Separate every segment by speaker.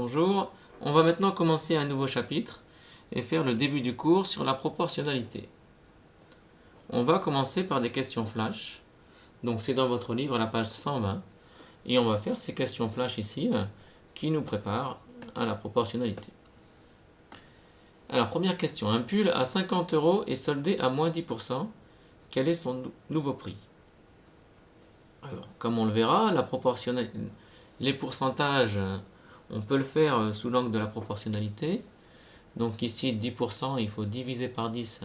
Speaker 1: Bonjour, on va maintenant commencer un nouveau chapitre et faire le début du cours sur la proportionnalité. On va commencer par des questions flash. Donc c'est dans votre livre à la page 120 et on va faire ces questions flash ici qui nous préparent à la proportionnalité. Alors première question, un pull à 50 € est soldé à moins 10%. Quel est son nouveau prix? Alors comme on le verra, les pourcentages, on peut le faire sous l'angle de la proportionnalité. Donc ici 10%, il faut diviser par 10,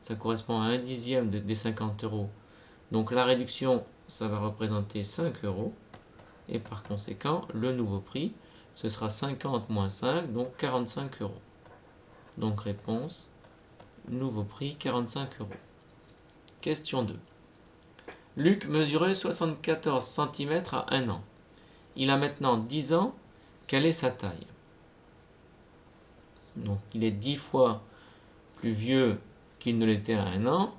Speaker 1: ça correspond à 1 dixième des 50 €. Donc la réduction, ça va représenter 5 €. Et par conséquent, le nouveau prix, ce sera 50 moins 5, donc 45 €. Donc réponse, nouveau prix 45 €. Question 2. Luc mesurait 74 cm à 1 an. Il a maintenant 10 ans, quelle est sa taille? Donc il est 10 fois plus vieux qu'il ne l'était à 1 an.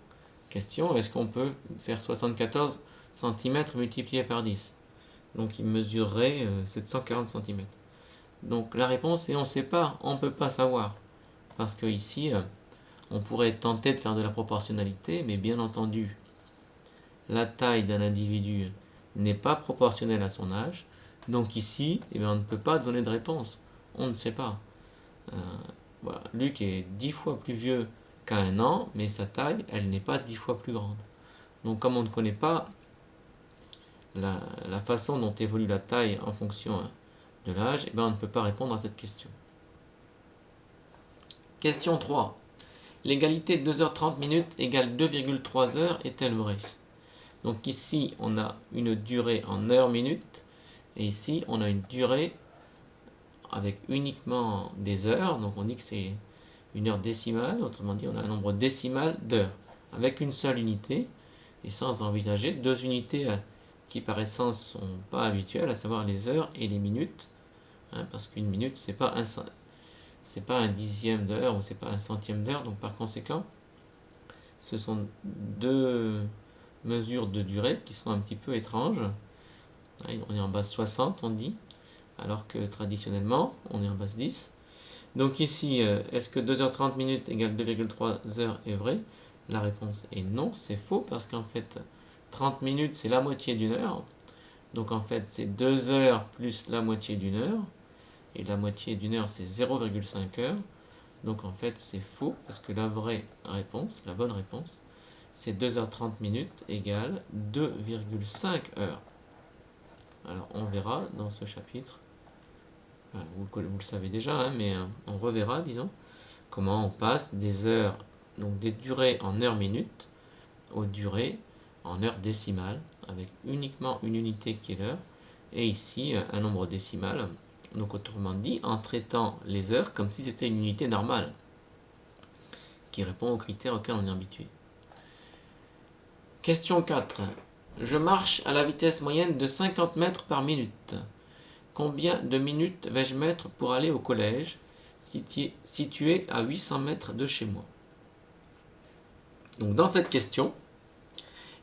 Speaker 1: Question, est-ce qu'on peut faire 74 cm multiplié par 10? Donc il mesurerait 740 cm. Donc la réponse est on ne sait pas, on ne peut pas savoir. Parce que ici, on pourrait tenter de faire de la proportionnalité, mais bien entendu, la taille d'un individu n'est pas proportionnelle à son âge. Donc ici, on ne peut pas donner de réponse. On ne sait pas. Voilà. Luc est 10 fois plus vieux qu'à 1 an, mais sa taille, elle n'est pas 10 fois plus grande. Donc comme on ne connaît pas la façon dont évolue la taille en fonction de l'âge, on ne peut pas répondre à cette question. Question 3. L'égalité de 2h30 égale 2,3 heures est-elle vraie? Donc ici, on a une durée en heures minutes, et ici, on a une durée avec uniquement des heures. Donc on dit que c'est une heure décimale, autrement dit, on a un nombre décimal d'heures, avec une seule unité, et sans envisager deux unités qui par essence sont pas habituelles, à savoir les heures et les minutes, parce qu'une minute c'est pas un dixième d'heure ou c'est pas un centième d'heure, donc par conséquent ce sont deux mesures de durée qui sont un petit peu étranges. On est en base 60 on dit, alors que traditionnellement on est en base 10. Donc ici, est-ce que 2h30 égale 2,3 heures est vrai? La réponse est non, c'est faux, parce qu'en fait 30 minutes c'est la moitié d'une heure. Donc en fait c'est 2 heures plus la moitié d'une heure. Et la moitié d'une heure c'est 0,5 heures. Donc en fait c'est faux, parce que la vraie réponse, la bonne réponse, c'est 2h30 égale 2,5 heures. Alors on verra dans ce chapitre, vous le savez déjà, mais on reverra, disons, comment on passe des heures, donc des durées en heures minutes, aux durées en heures décimales, avec uniquement une unité qui est l'heure, et ici un nombre décimal. Donc autrement dit, en traitant les heures comme si c'était une unité normale, qui répond aux critères auxquels on est habitué. Question 4. Je marche à la vitesse moyenne de 50 mètres par minute. Combien de minutes vais-je mettre pour aller au collège, situé à 800 mètres de chez moi? Donc dans cette question,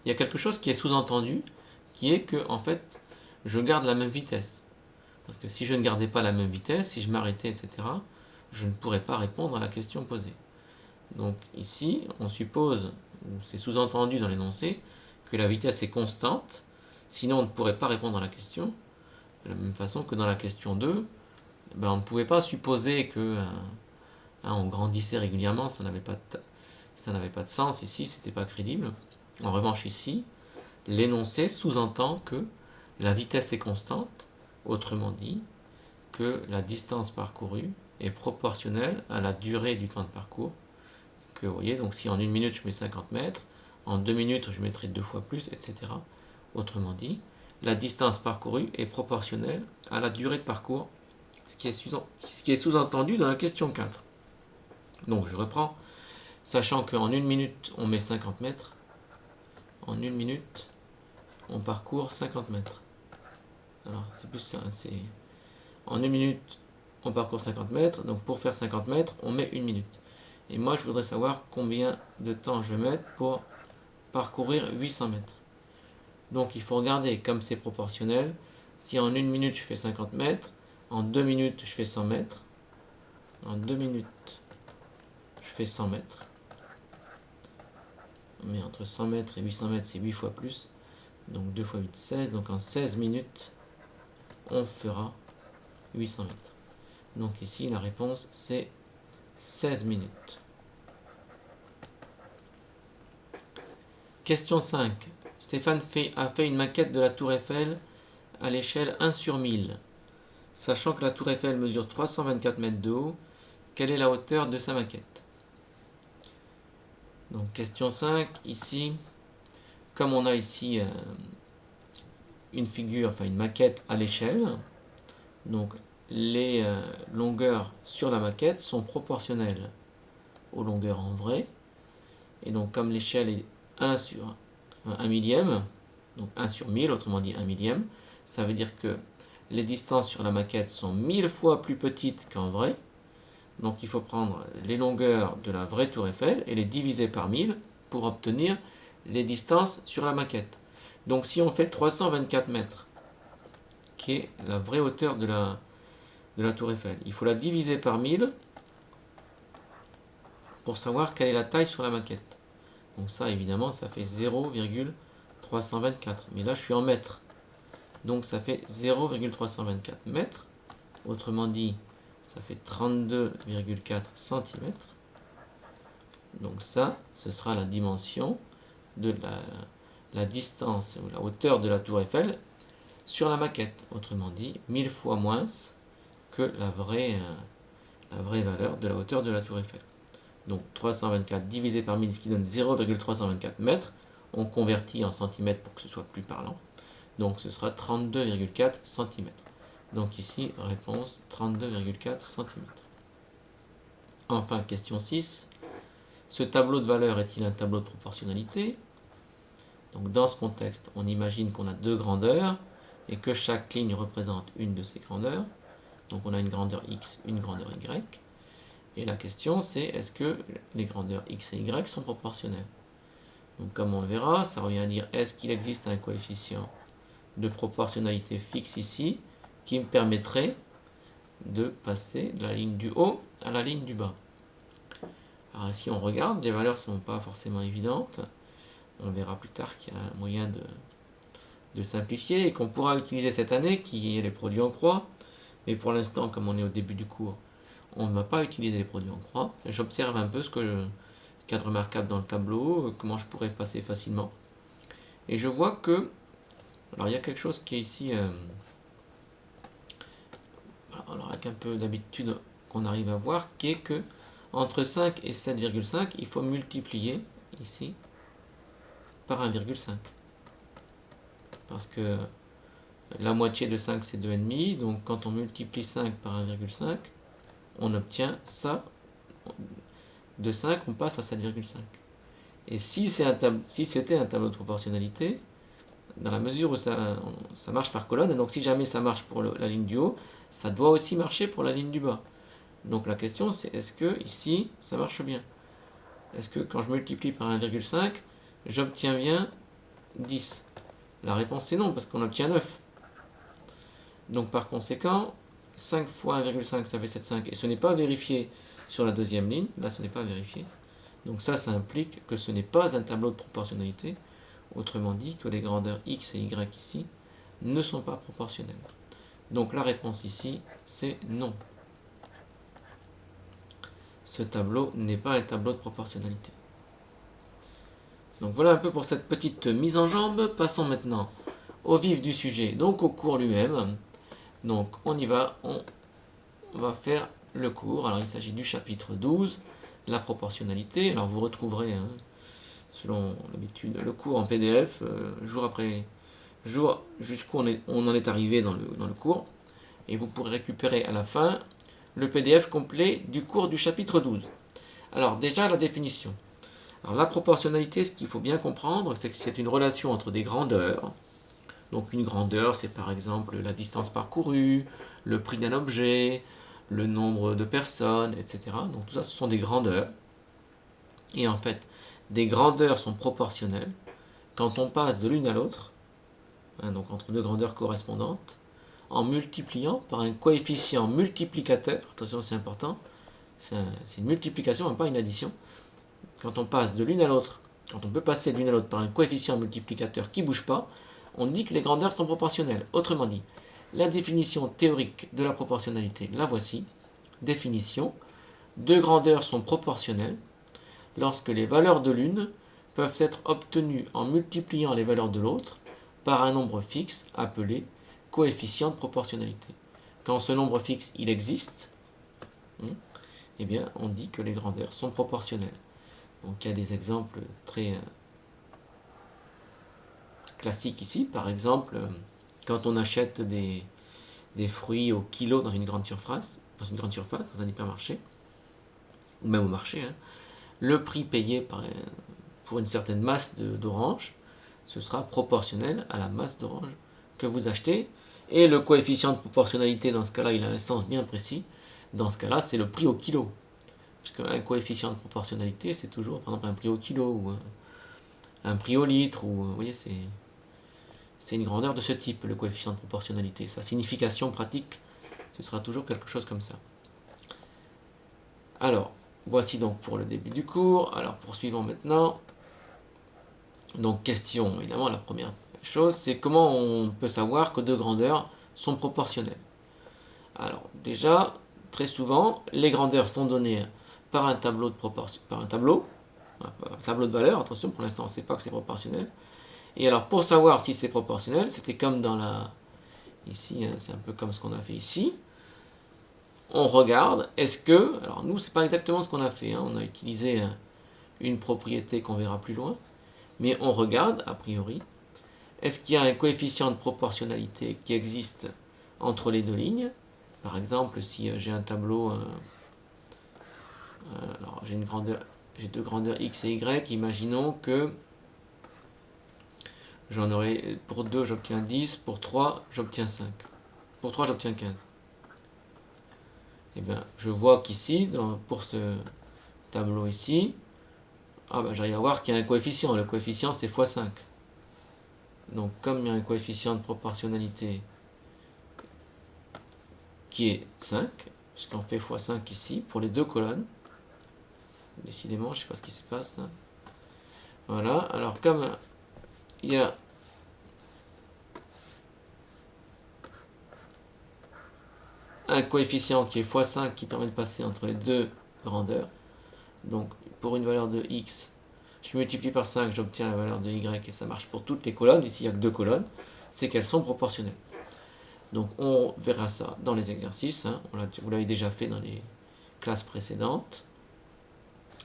Speaker 1: il y a quelque chose qui est sous-entendu, qui est que en fait, je garde la même vitesse. Parce que si je ne gardais pas la même vitesse, si je m'arrêtais, etc., je ne pourrais pas répondre à la question posée. Donc ici, on suppose, ou c'est sous-entendu dans l'énoncé, que la vitesse est constante, sinon on ne pourrait pas répondre à la question. De la même façon que dans la question 2, on ne pouvait pas supposer que on grandissait régulièrement, ça n'avait pas de sens ici, c'était pas crédible. En revanche ici, l'énoncé sous-entend que la vitesse est constante, autrement dit, que la distance parcourue est proportionnelle à la durée du temps de parcours. Que vous voyez, donc si en 1 minute je mets 50 mètres, en 2 minutes je mettrai 2 fois plus, etc. Autrement dit, la distance parcourue est proportionnelle à la durée de parcours, ce qui est sous-entendu dans la question 4. Donc je reprends, sachant qu'en 1 minute on met 50 mètres, en 1 minute on parcourt 50 mètres. Alors c'est plus ça, en 1 minute on parcourt 50 mètres, donc pour faire 50 mètres on met 1 minute. Et moi je voudrais savoir combien de temps je vais mettre pour parcourir 800 mètres. Donc il faut regarder comme c'est proportionnel. Si en 1 minute je fais 50 mètres, En 2 minutes, je fais 100 mètres. En 2 minutes, je fais 100 mètres. Mais entre 100 mètres et 800 mètres, c'est 8 fois plus. Donc 2 fois 8, 16. Donc en 16 minutes, on fera 800 mètres. Donc ici, la réponse, c'est 16 minutes. Question 5. Stéphane a fait une maquette de la tour Eiffel à l'échelle 1 sur 1000. Sachant que la tour Eiffel mesure 324 mètres de haut, quelle est la hauteur de sa maquette? Donc question 5, ici, comme on a ici une figure, enfin une maquette à l'échelle, donc les longueurs sur la maquette sont proportionnelles aux longueurs en vrai. Et donc comme l'échelle est 1 sur 1 millième, donc 1 sur 1000, autrement dit 1 millième, ça veut dire que les distances sur la maquette sont 1000 fois plus petites qu'en vrai. Donc il faut prendre les longueurs de la vraie tour Eiffel et les diviser par 1000 pour obtenir les distances sur la maquette. Donc si on fait 324 mètres, qui est la vraie hauteur de la tour Eiffel, il faut la diviser par 1000 pour savoir quelle est la taille sur la maquette. Donc ça évidemment ça fait 0,324. Mais là je suis en mètres. Donc ça fait 0,324 mètres. Autrement dit, ça fait 32,4 cm. Donc ça, ce sera la dimension de la distance ou la hauteur de la tour Eiffel sur la maquette. Autrement dit, 1000 fois moins que la vraie valeur de la hauteur de la tour Eiffel. Donc 324 divisé par 1000, ce qui donne 0,324 mètres. On convertit en centimètres pour que ce soit plus parlant. Donc ce sera 32,4 cm. Donc ici, réponse 32,4 cm. Enfin, question 6. Ce tableau de valeur est-il un tableau de proportionnalité? Donc dans ce contexte, on imagine qu'on a deux grandeurs et que chaque ligne représente une de ces grandeurs. Donc on a une grandeur x, une grandeur y. Et la question c'est est-ce que les grandeurs x et y sont proportionnelles? Donc comme on le verra, ça revient à dire est-ce qu'il existe un coefficient de proportionnalité fixe ici qui me permettrait de passer de la ligne du haut à la ligne du bas. Alors si on regarde, les valeurs ne sont pas forcément évidentes. On verra plus tard qu'il y a un moyen de simplifier et qu'on pourra utiliser cette année qui est les produits en croix. Mais pour l'instant, comme on est au début du cours, on ne va pas utiliser les produits en croix. J'observe un peu ce qu'il y a de remarquable dans le tableau, comment je pourrais passer facilement. Et je vois que, alors il y a quelque chose qui est ici, alors avec un peu d'habitude qu'on arrive à voir, qui est que entre 5 et 7,5, il faut multiplier ici par 1,5. Parce que la moitié de 5 c'est 2,5, donc quand on multiplie 5 par 1,5, on obtient ça. De 5, on passe à 7,5. Et si c'était un tableau de proportionnalité, dans la mesure où ça marche par colonne, et donc si jamais ça marche pour la ligne du haut, ça doit aussi marcher pour la ligne du bas. Donc la question c'est est-ce que ici ça marche bien? Est-ce que quand je multiplie par 1,5, j'obtiens bien 10? La réponse est non, parce qu'on obtient 9. Donc par conséquent, 5 fois 1,5 ça fait 7,5 et ce n'est pas vérifié sur la deuxième ligne, là ce n'est pas vérifié. Donc ça implique que ce n'est pas un tableau de proportionnalité, autrement dit que les grandeurs x et y ici ne sont pas proportionnelles. Donc la réponse ici c'est non. Ce tableau n'est pas un tableau de proportionnalité. Donc voilà un peu pour cette petite mise en jambe. Passons maintenant au vif du sujet, donc au cours lui-même. Donc on y va, on va faire le cours. Alors il s'agit du chapitre 12, la proportionnalité. Alors vous retrouverez, selon l'habitude, le cours en PDF, jour après jour, jusqu'où on en est arrivé dans le cours. Et vous pourrez récupérer à la fin le PDF complet du cours du chapitre 12. Alors déjà la définition. Alors la proportionnalité, ce qu'il faut bien comprendre, c'est que c'est une relation entre des grandeurs. Donc une grandeur, c'est par exemple la distance parcourue, le prix d'un objet, le nombre de personnes, etc. Donc tout ça, ce sont des grandeurs. Et en fait, des grandeurs sont proportionnelles quand on passe de l'une à l'autre, donc entre deux grandeurs correspondantes, en multipliant par un coefficient multiplicateur. Attention, c'est important. C'est une multiplication, pas une addition. Quand on passe de l'une à l'autre, quand on peut passer de l'une à l'autre par un coefficient multiplicateur qui ne bouge pas, on dit que les grandeurs sont proportionnelles. Autrement dit, la définition théorique de la proportionnalité, la voici. Définition. Deux grandeurs sont proportionnelles lorsque les valeurs de l'une peuvent être obtenues en multipliant les valeurs de l'autre par un nombre fixe appelé coefficient de proportionnalité. Quand ce nombre fixe il existe, eh bien, on dit que les grandeurs sont proportionnelles. Donc il y a des exemples très classiques ici. Par exemple, quand on achète des fruits au kilo dans une grande surface, dans un hypermarché, ou même au marché, le prix payé pour une certaine masse d'oranges, ce sera proportionnel à la masse d'oranges que vous achetez. Et le coefficient de proportionnalité, dans ce cas-là, il a un sens bien précis. Dans ce cas-là, c'est le prix au kilo. Parce qu'un coefficient de proportionnalité, c'est toujours, par exemple, un prix au kilo, ou un prix au litre, ou, vous voyez, c'est une grandeur de ce type, le coefficient de proportionnalité. Sa signification pratique, ce sera toujours quelque chose comme ça. Alors, voici donc pour le début du cours. Alors, poursuivons maintenant. Donc, question, évidemment, la première chose, c'est comment on peut savoir que deux grandeurs sont proportionnelles. Alors, déjà, très souvent, les grandeurs sont données par un tableau de proportion, un tableau de valeur. Attention, pour l'instant, on ne sait pas que c'est proportionnel. Et alors, pour savoir si c'est proportionnel, c'était comme dans ici, c'est un peu comme ce qu'on a fait ici. On regarde, est-ce que, alors nous, c'est pas exactement ce qu'on a fait. On a utilisé une propriété qu'on verra plus loin. Mais on regarde, a priori, est-ce qu'il y a un coefficient de proportionnalité qui existe entre les deux lignes? Par exemple, si j'ai un tableau, alors j'ai deux grandeurs x et y, imaginons que j'en aurai, pour 2 j'obtiens 10, pour 3 j'obtiens 5, pour 3 j'obtiens 15. Et bien, je vois qu'ici, pour ce tableau ici, j'arrive à voir qu'il y a un coefficient. Le coefficient, c'est x5. Donc, comme il y a un coefficient de proportionnalité qui est 5, puisqu'on fait x5 ici, pour les deux colonnes, décidément, je ne sais pas ce qui se passe là. Voilà, alors comme il y a un coefficient qui est x5 qui permet de passer entre les deux grandeurs, donc pour une valeur de x, je multiplie par 5, j'obtiens la valeur de y et ça marche pour toutes les colonnes. Ici, il n'y a que deux colonnes, c'est qu'elles sont proportionnelles. Donc on verra ça dans les exercices, vous l'avez déjà fait dans les classes précédentes.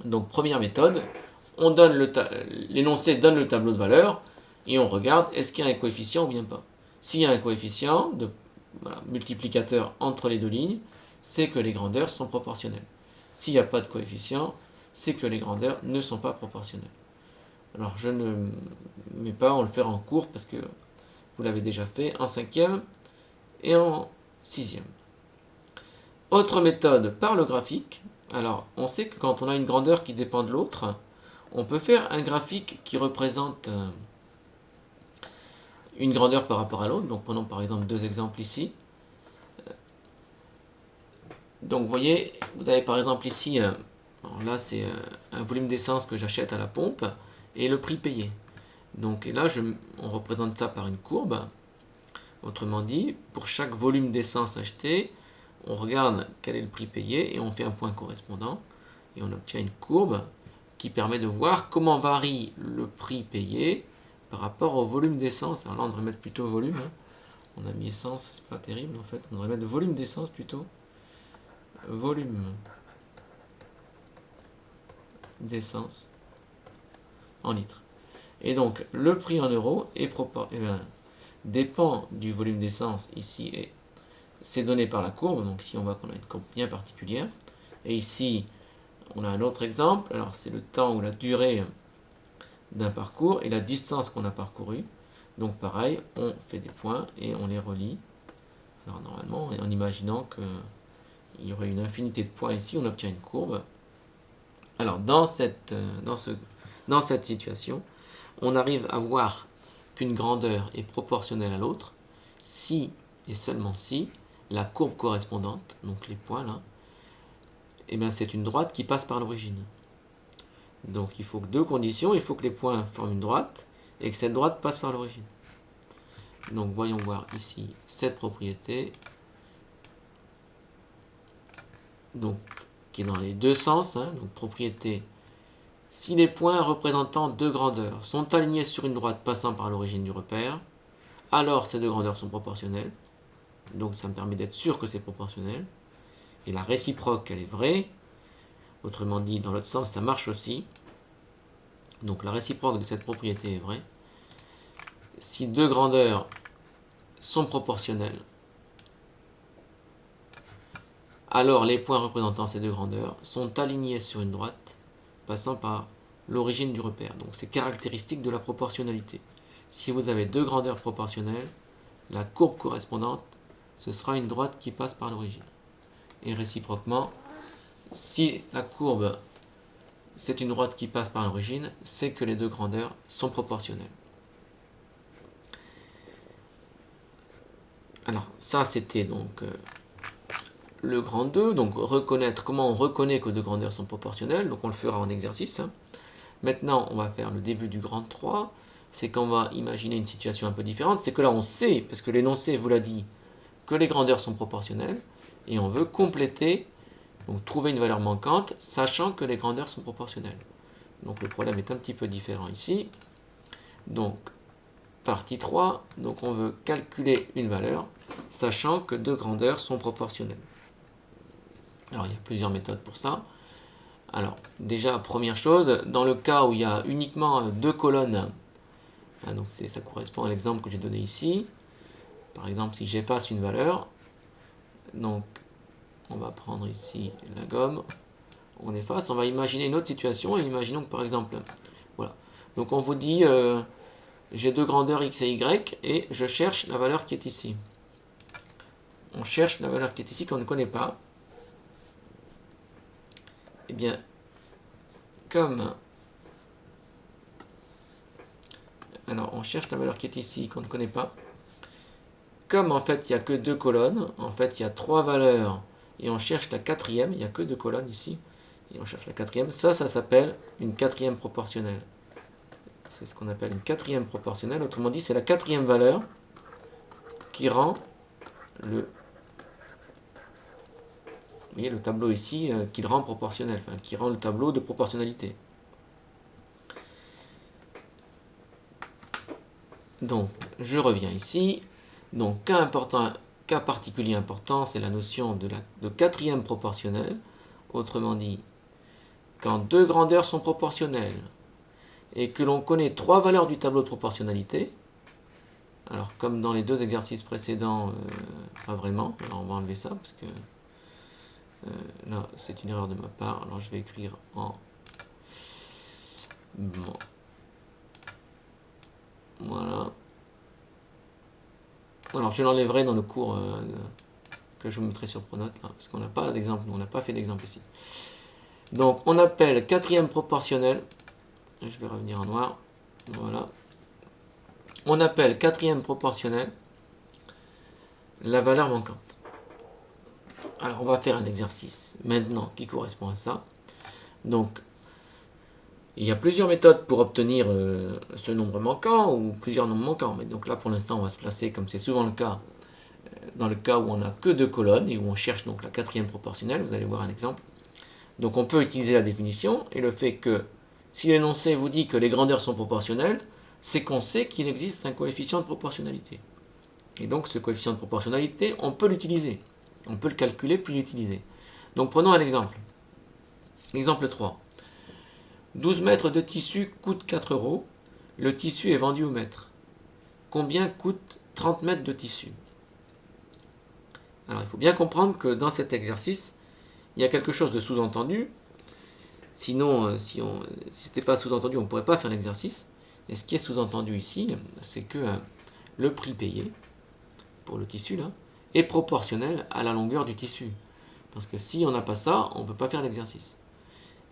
Speaker 1: Donc première méthode, l'énoncé donne le tableau de valeurs et on regarde est-ce qu'il y a un coefficient ou bien pas. S'il y a un coefficient multiplicateur entre les deux lignes, c'est que les grandeurs sont proportionnelles. S'il n'y a pas de coefficient, c'est que les grandeurs ne sont pas proportionnelles. Alors je ne mets pas, on le fera en cours parce que vous l'avez déjà fait en 5e et en 6e. Autre méthode par le graphique. Alors on sait que quand on a une grandeur qui dépend de l'autre, on peut faire un graphique qui représente une grandeur par rapport à l'autre. Donc prenons par exemple deux exemples ici. Donc vous voyez, vous avez par exemple ici, là c'est un volume d'essence que j'achète à la pompe et le prix payé. Donc et là on représente ça par une courbe. Autrement dit, pour chaque volume d'essence acheté, on regarde quel est le prix payé et on fait un point correspondant et on obtient une courbe qui permet de voir comment varie le prix payé par rapport au volume d'essence. Alors là on devrait mettre plutôt volume, on a mis essence, c'est pas terrible en fait, on devrait mettre volume d'essence plutôt. Volume d'essence en litres. Et donc le prix en euros dépend du volume d'essence ici et c'est donné par la courbe. Donc ici on voit qu'on a une courbe bien particulière. Et ici on a un autre exemple. Alors c'est le temps ou la durée d'un parcours et la distance qu'on a parcouru. Donc pareil, on fait des points et on les relie. Alors normalement, en imaginant qu'il y aurait une infinité de points ici, on obtient une courbe. Alors dans cette situation, on arrive à voir qu'une grandeur est proportionnelle à l'autre si et seulement si la courbe correspondante, donc les points là, eh bien c'est une droite qui passe par l'origine. Donc il faut que deux conditions, il faut que les points forment une droite et que cette droite passe par l'origine. Donc voyons voir ici cette propriété, donc qui est dans les deux sens, hein, donc propriété, si les points représentant deux grandeurs sont alignés sur une droite passant par l'origine du repère, alors ces deux grandeurs sont proportionnelles, donc ça me permet d'être sûr que c'est proportionnel, et la réciproque elle est vraie, autrement dit dans l'autre sens ça marche aussi, donc la réciproque de cette propriété est vraie. Si deux grandeurs sont proportionnelles, alors les points représentant ces deux grandeurs sont alignés sur une droite passant par l'origine du repère. Donc c'est caractéristique de la proportionnalité. Si vous avez deux grandeurs proportionnelles, la courbe correspondante, ce sera une droite qui passe par l'origine. Et réciproquement, si la courbe, c'est une droite qui passe par l'origine, c'est que les deux grandeurs sont proportionnelles. Alors, ça c'était donc le grand 2, donc reconnaître comment on reconnaît que deux grandeurs sont proportionnelles, donc on le fera en exercice. Maintenant, on va faire le début du grand 3, c'est qu'on va imaginer une situation un peu différente, c'est que là on sait, parce que l'énoncé vous l'a dit, que les grandeurs sont proportionnelles, et on veut compléter, donc trouver une valeur manquante, sachant que les grandeurs sont proportionnelles. Donc le problème est un petit peu différent ici. Donc, partie 3, donc on veut calculer une valeur, sachant que deux grandeurs sont proportionnelles. Alors il y a plusieurs méthodes pour ça. Alors déjà, première chose, dans le cas où il y a uniquement deux colonnes, hein, donc ça correspond à l'exemple que j'ai donné ici. Par exemple, si j'efface une valeur, donc on va prendre ici la gomme, on efface, on va imaginer une autre situation, et imaginons que par exemple, voilà, donc on vous dit, j'ai deux grandeurs x et y, et je cherche la valeur qui est ici. On cherche la valeur qui est ici qu'on ne connaît pas. Eh bien, comme... Alors, on cherche la valeur qui est ici, qu'on ne connaît pas. Comme en fait, il n'y a que deux colonnes, en fait, il y a trois valeurs, et on cherche la quatrième, il n'y a que deux colonnes ici, et on cherche la quatrième, ça s'appelle une quatrième proportionnelle. C'est ce qu'on appelle une quatrième proportionnelle, autrement dit, c'est la quatrième valeur qui rend le... Vous voyez le tableau ici qui le rend proportionnel, enfin qui rend le tableau de proportionnalité. Donc, je reviens ici. Donc, cas particulier important, c'est la notion de quatrième proportionnelle. Autrement dit, quand deux grandeurs sont proportionnelles et que l'on connaît trois valeurs du tableau de proportionnalité, alors comme dans les deux exercices précédents, pas vraiment, alors on va enlever ça parce que là c'est une erreur de ma part, alors je vais écrire en... Bon. Voilà. Alors je l'enlèverai dans le cours que je vous mettrai sur Pronote, là, parce qu'on n'a pas d'exemple, on n'a pas fait d'exemple ici. Donc on appelle quatrième proportionnelle, je vais revenir en noir, voilà. On appelle quatrième proportionnelle la valeur manquante. Alors on va faire un exercice maintenant qui correspond à ça. Donc il y a plusieurs méthodes pour obtenir ce nombre manquant ou plusieurs nombres manquants. Mais donc là pour l'instant on va se placer comme c'est souvent le cas, dans le cas où on n'a que deux colonnes et où on cherche donc la quatrième proportionnelle. Vous allez voir un exemple. Donc on peut utiliser la définition et le fait que si l'énoncé vous dit que les grandeurs sont proportionnelles, c'est qu'on sait qu'il existe un coefficient de proportionnalité. Et donc ce coefficient de proportionnalité, on peut l'utiliser. On peut le calculer puis l'utiliser. Donc prenons un exemple. Exemple 3. 12 mètres de tissu coûtent 4 euros. Le tissu est vendu au mètre. Combien coûte 30 mètres de tissu? Alors il faut bien comprendre que dans cet exercice, il y a quelque chose de sous-entendu. Sinon, si ce n'était pas sous-entendu, on ne pourrait pas faire l'exercice. Et ce qui est sous-entendu ici, c'est que le prix payé pour le tissu là est proportionnel à la longueur du tissu. Parce que si on n'a pas ça, on ne peut pas faire l'exercice.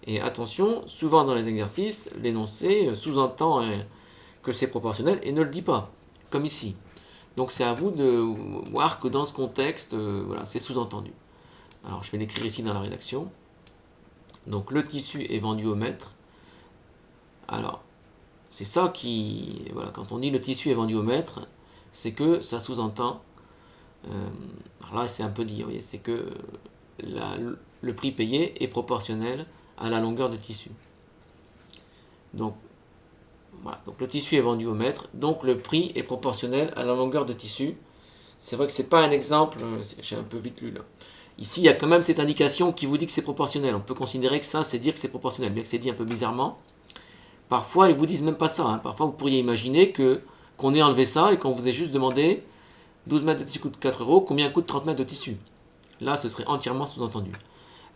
Speaker 1: Et attention, souvent dans les exercices, l'énoncé sous-entend que c'est proportionnel et ne le dit pas, comme ici. Donc c'est à vous de voir que dans ce contexte, voilà, c'est sous-entendu. Alors je vais l'écrire ici dans la rédaction. Donc le tissu est vendu au mètre. Alors c'est ça qui, voilà, quand on dit le tissu est vendu au mètre, c'est que ça sous-entend, alors là c'est un peu dit, vous voyez, c'est que le prix payé est proportionnel à la longueur de tissu. Donc voilà, donc le tissu est vendu au mètre, donc le prix est proportionnel à la longueur de tissu. C'est vrai que c'est pas un exemple, j'ai un peu vite lu là. Ici, il y a quand même cette indication qui vous dit que c'est proportionnel. On peut considérer que ça, c'est dire que c'est proportionnel, bien que c'est dit un peu bizarrement. Parfois, ils vous disent même pas ça. Hein. Parfois, vous pourriez imaginer qu'on ait enlevé ça et qu'on vous ait juste demandé 12 mètres de tissu coûte 4 euros, combien coûte 30 mètres de tissu? Là, ce serait entièrement sous-entendu.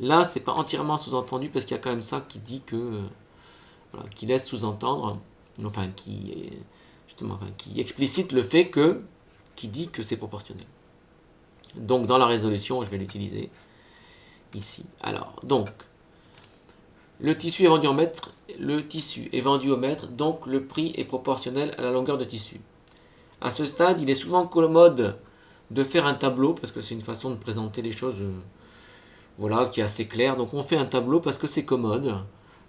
Speaker 1: Là, c'est pas entièrement sous-entendu parce qu'il y a quand même ça qui dit que, voilà, qui laisse sous-entendre, enfin, qui explicite le fait que, qui dit que c'est proportionnel. Donc, dans la résolution, je vais l'utiliser ici. Alors, donc, le tissu est vendu en mètre, le tissu est vendu au mètre, donc le prix est proportionnel à la longueur de tissu. À ce stade, il est souvent commode de faire un tableau, parce que c'est une façon de présenter les choses voilà, qui est assez claire. Donc on fait un tableau parce que c'est commode.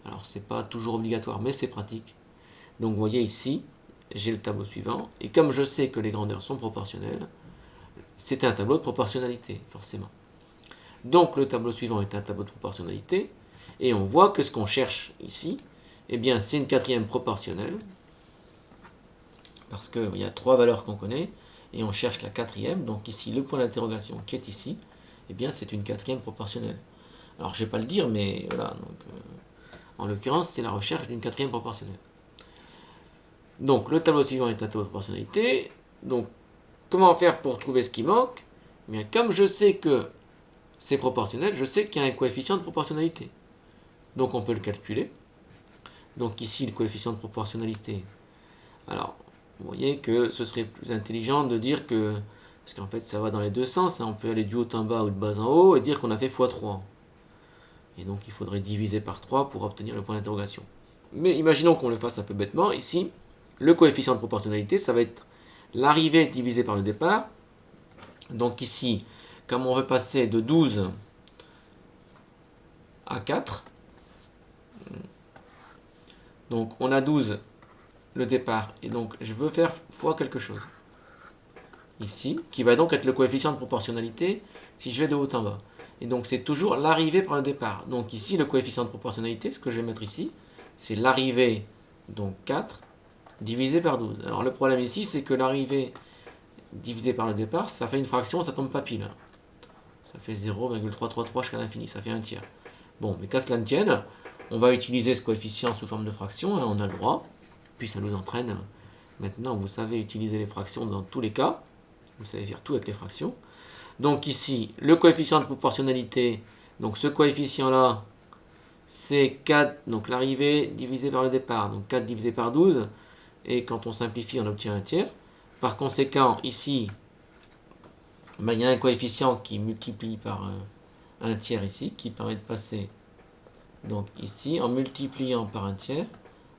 Speaker 1: Alors c'est pas toujours obligatoire, mais c'est pratique. Donc vous voyez ici, j'ai le tableau suivant, et comme je sais que les grandeurs sont proportionnelles, c'est un tableau de proportionnalité, forcément. Donc le tableau suivant est un tableau de proportionnalité, et on voit que ce qu'on cherche ici, eh bien c'est une quatrième proportionnelle, parce qu'il y a trois valeurs qu'on connaît, et on cherche la quatrième. Donc ici, le point d'interrogation qui est ici, eh bien c'est une quatrième proportionnelle. Alors je ne vais pas le dire, mais voilà, donc, en l'occurrence, c'est la recherche d'une quatrième proportionnelle. Donc le tableau suivant est un tableau de proportionnalité. Donc comment faire pour trouver ce qui manque? Eh bien, comme je sais que c'est proportionnel, je sais qu'il y a un coefficient de proportionnalité. Donc on peut le calculer. Donc ici, le coefficient de proportionnalité. Alors, vous voyez que ce serait plus intelligent de dire que, parce qu'en fait ça va dans les deux sens, hein, on peut aller du haut en bas ou de bas en haut et dire qu'on a fait x3. Et donc il faudrait diviser par 3 pour obtenir le point d'interrogation. Mais imaginons qu'on le fasse un peu bêtement. Ici, le coefficient de proportionnalité, ça va être l'arrivée divisée par le départ. Donc ici, comme on veut passer de 12 à 4, donc on a 12 le départ, et donc je veux faire fois quelque chose. Ici, qui va donc être le coefficient de proportionnalité si je vais de haut en bas. Et donc c'est toujours l'arrivée par le départ. Donc ici, le coefficient de proportionnalité, ce que je vais mettre ici, c'est l'arrivée, donc 4, divisé par 12. Alors le problème ici, c'est que l'arrivée divisé par le départ, ça fait une fraction, ça tombe pas pile. Ça fait 0,333 jusqu'à l'infini, ça fait un tiers. Bon, mais qu'à cela ne tienne, on va utiliser ce coefficient sous forme de fraction, hein, on a le droit. Puis ça nous entraîne, maintenant vous savez utiliser les fractions dans tous les cas. Vous savez faire tout avec les fractions. Donc ici, le coefficient de proportionnalité, donc ce coefficient-là, c'est 4, donc l'arrivée divisé par le départ, donc 4 divisé par 12, et quand on simplifie, on obtient un tiers. Par conséquent, ici, ben, il y a un coefficient qui multiplie par un tiers ici, qui permet de passer, donc ici, en multipliant par un tiers,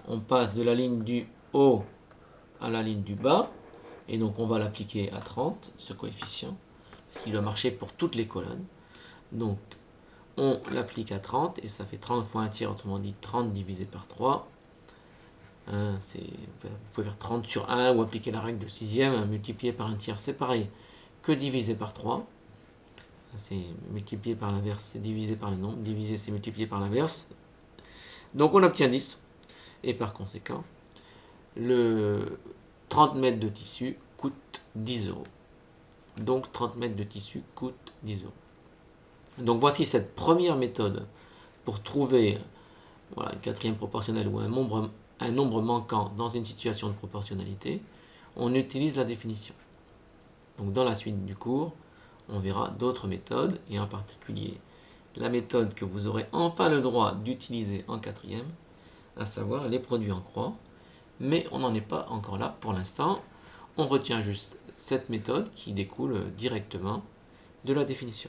Speaker 1: on passe de la ligne du haut à la ligne du bas, et donc on va l'appliquer à 30, ce coefficient, parce qu'il doit marcher pour toutes les colonnes. Donc on l'applique à 30, et ça fait 30 fois un tiers, autrement dit 30 divisé par 3. Vous pouvez faire 30 sur 1, ou appliquer la règle de sixième, multiplié par un tiers, c'est pareil que divisé par 3. C'est multiplié par l'inverse, c'est divisé par le nombre, divisé c'est multiplié par l'inverse. Donc on obtient 10, et par conséquent, le 30 mètres de tissu coûte 10 euros. Donc 30 mètres de tissu coûte 10 euros. Donc voici cette première méthode pour trouver voilà, une quatrième proportionnelle ou un nombre manquant dans une situation de proportionnalité. On utilise la définition. Donc dans la suite du cours, on verra d'autres méthodes, et en particulier la méthode que vous aurez enfin le droit d'utiliser en quatrième, à savoir les produits en croix. Mais on n'en est pas encore là pour l'instant. On retient juste cette méthode qui découle directement de la définition.